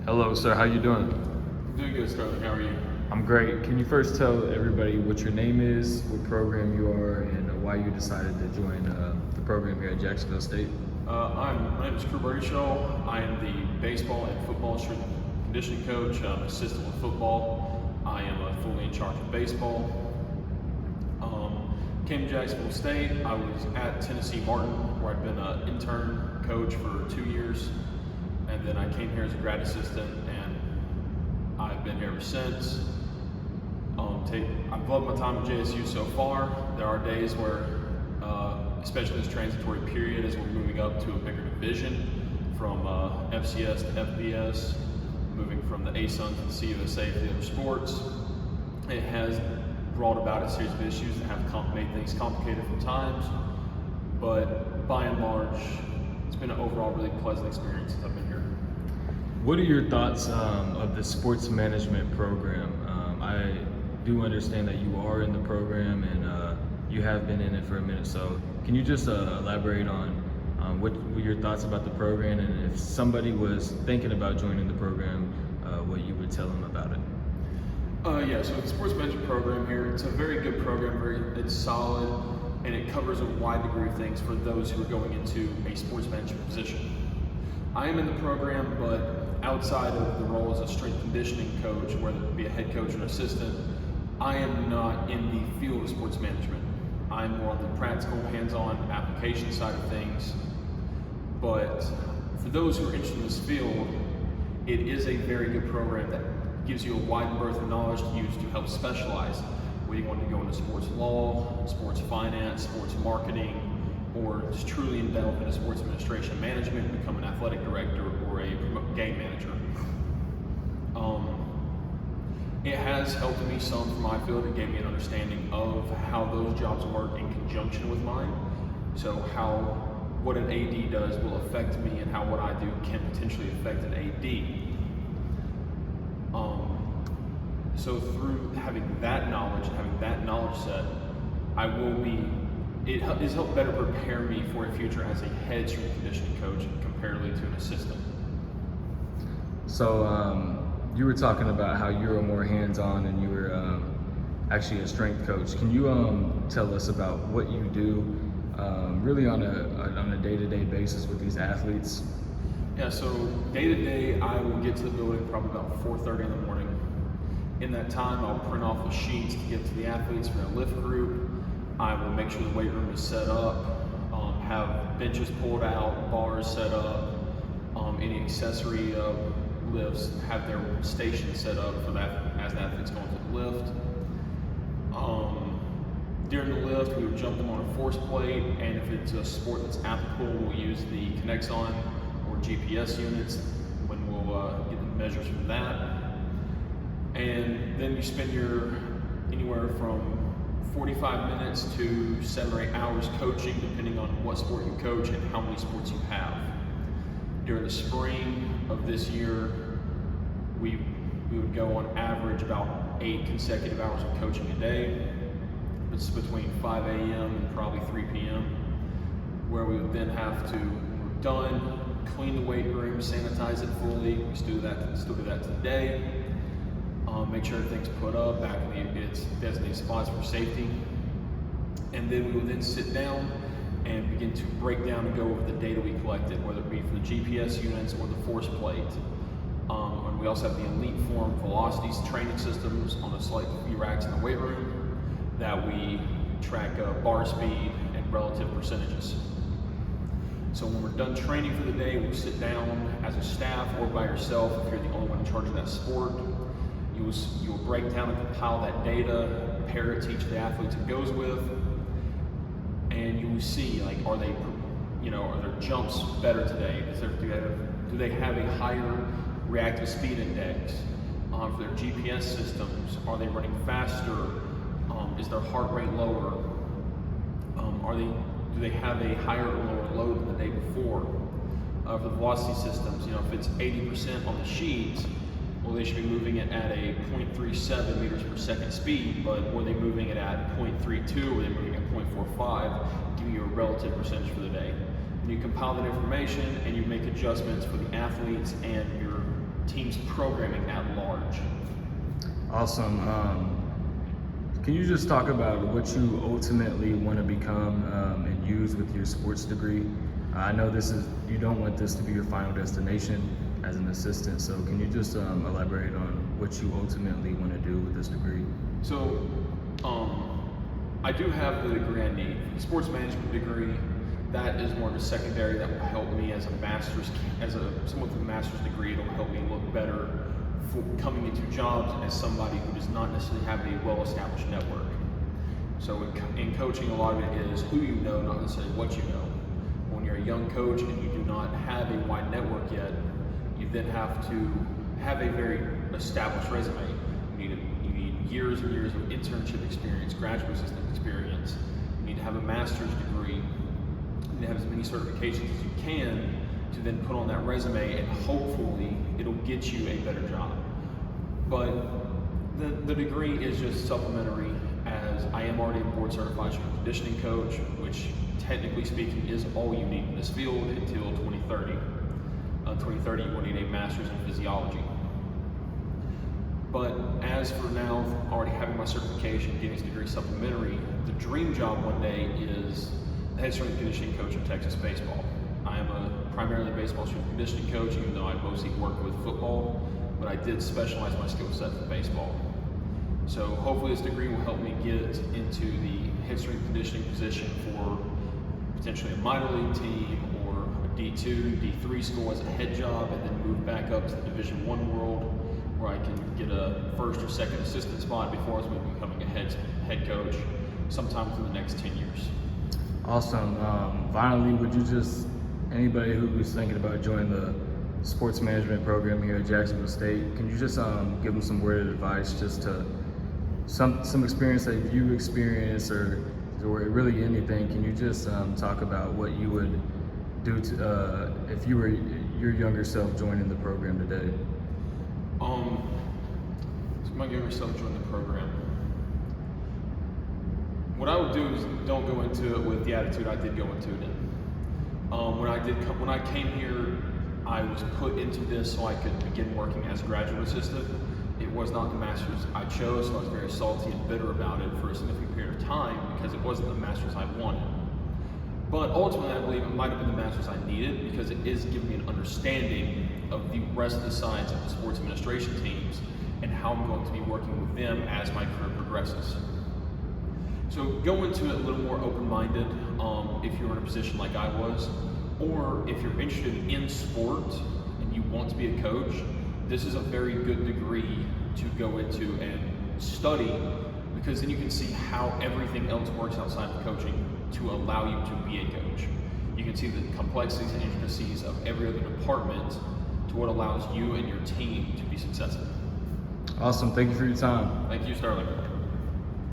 Hello, sir. How you doing? Doing good, Sterling. How are you? I'm great. Can you first tell everybody what your name is, what program you are, and why you decided to join the program here at Jacksonville State? My name is Crew Bradshaw. I am the baseball and football strength and conditioning coach. I'm assistant with football. I am fully in charge of baseball. Came to Jacksonville State. I was at Tennessee Martin, where I'd been an intern coach for 2 years, and then I came here as a grad assistant, and I've been here ever since. I've loved my time at JSU so far. There are days where, especially this transitory period as we're moving up to a bigger division from FCS to FBS, moving from the ASUN to the CUSA to the other sports, it has brought about a series of issues that have made things complicated from times, but by and large, it's been an overall really pleasant experience since I've been here. What are your thoughts of the sports management program? I do understand that you are in the program and you have been in it for a minute, so can you just elaborate on what were your thoughts about the program, and if somebody was thinking about joining the program, what you would tell them about it? So the sports management program here, it's a very good program, it's solid, and it covers a wide degree of things for those who are going into a sports management position. I am in the program, but outside of the role as a strength conditioning coach, whether it be a head coach or an assistant, I am not in the field of sports management. I'm more on the practical, hands-on application side of things. But for those who are interested in this field, it is a very good program that gives you a wide berth of knowledge to use to help specialize. Whether you want to go into sports law, sports finance, sports marketing, or just truly delve into sports administration management, become an athletic director or a game manager. It has helped me some from my field. It gave me an understanding of how those jobs work in conjunction with mine. So what an AD does will affect me, and how what I do can potentially affect an AD. So through having that knowledge and having that knowledge set, it has helped better prepare me for a future as a head strength conditioning coach comparatively to an assistant. So you were talking about how you were more hands-on and you were actually a strength coach. Can you tell us about what you do really on a day-to-day basis with these athletes? Yeah, so day-to-day, I will get to the building probably about 4:30 in the morning. In that time, I'll print off the sheets to get to the athletes for a lift group. I will make sure the weight room is set up, have benches pulled out, bars set up, any accessory lifts have their station set up for that as the athlete's going to the lift. During the lift, we would jump them on a force plate, and if it's a sport that's applicable, we'll use the Kinexon or GPS units when we'll get the measures from that. And then you spend anywhere from 45 minutes to 7 or 8 hours coaching, depending on what sport you coach and how many sports you have. During the spring of this year, we would go on average about 8 consecutive hours of coaching a day. It's between 5 a.m. and probably 3 p.m., where we would then have to, when we're done, clean the weight room, sanitize it fully. We still do that today. Make sure everything's put up back in its designated spots for safety. And then we would then sit down and begin to break down and go over the data we collected, whether it be for the GPS units or the force plate. And we also have the Elite Form velocities training systems on the select few racks in the weight room that we track bar speed and relative percentages. So when we're done training for the day, we'll sit down as a staff or by yourself if you're the only one in charge of that sport. You'll break down and compile that data, pair it to each of the athletes it goes with, and you will see, like, are their jumps better today? Do they have a higher reactive speed index? For their GPS systems, are they running faster? Is their heart rate lower? Do they have a higher or lower load than the day before? For the velocity systems, if it's 80% on the sheet, well, they should be moving it at a 0.37 meters per second speed, but were they moving it at 0.32, or were they moving at 0.45, give you a relative percentage for the day. And you compile that information and you make adjustments for the athletes and your team's programming at large. Awesome. Can you just talk about what you ultimately want to become and use with your sports degree? I know you don't want this to be your final destination as an assistant, so can you just elaborate on what you ultimately want to do with this degree? So, I do have the degree I need. The sports management degree, that is more of a secondary that will help me as someone with a master's degree. It'll help me look better for coming into jobs as somebody who does not necessarily have a well-established network. So in coaching, a lot of it is who you know, not necessarily what you know. When you're a young coach and you do not have a wide network yet, you then have to have a very established resume. You need years and years of internship experience, graduate assistant experience. You need to have a master's degree. You need to have as many certifications as you can to then put on that resume, and hopefully it'll get you a better job. But the degree is just supplementary, as I am already a board certified strength and conditioning coach, which technically speaking is all you need in this field until 2030. 2030 you will need a master's in physiology. But as for now, already having my certification, getting this degree supplementary, the dream job one day is the head strength and conditioning coach of Texas baseball. I am a primarily baseball strength and conditioning coach, even though I mostly work with football, but I did specialize my skill set for baseball. So hopefully this degree will help me get into the head strength and conditioning position for potentially a minor league team or a D2, D3 school as a head job, and then move back up to the Division I world, where I can get a first or second assistant spot before I was maybe becoming a head coach sometime within the next 10 years. Awesome. Finally, would you just, anybody who's thinking about joining the sports management program here at Jacksonville State, can you just give them some word of advice, just to some experience that you experienced, or really anything? Can you just talk about what you would do to, if you were your younger self joining the program today? So my younger self joined the program. What I would do is don't go into it with the attitude I did go into it in. When I came here, I was put into this so I could begin working as a graduate assistant. It was not the master's I chose, so I was very salty and bitter about it for a significant period of time because it wasn't the master's I wanted. But ultimately, I believe it might have been the master's I needed, because it is giving me an understanding of the rest of the sides of the sports administration teams and how I'm going to be working with them as my career progresses. So go into it a little more open-minded if you're in a position like I was, or if you're interested in sport and you want to be a coach. This is a very good degree to go into and study, because then you can see how everything else works outside of coaching to allow you to be a coach. You can see the complexities and intricacies of every other department to what allows you and your team to be successful. Awesome. Thank you for your time. Thank you, Sterling.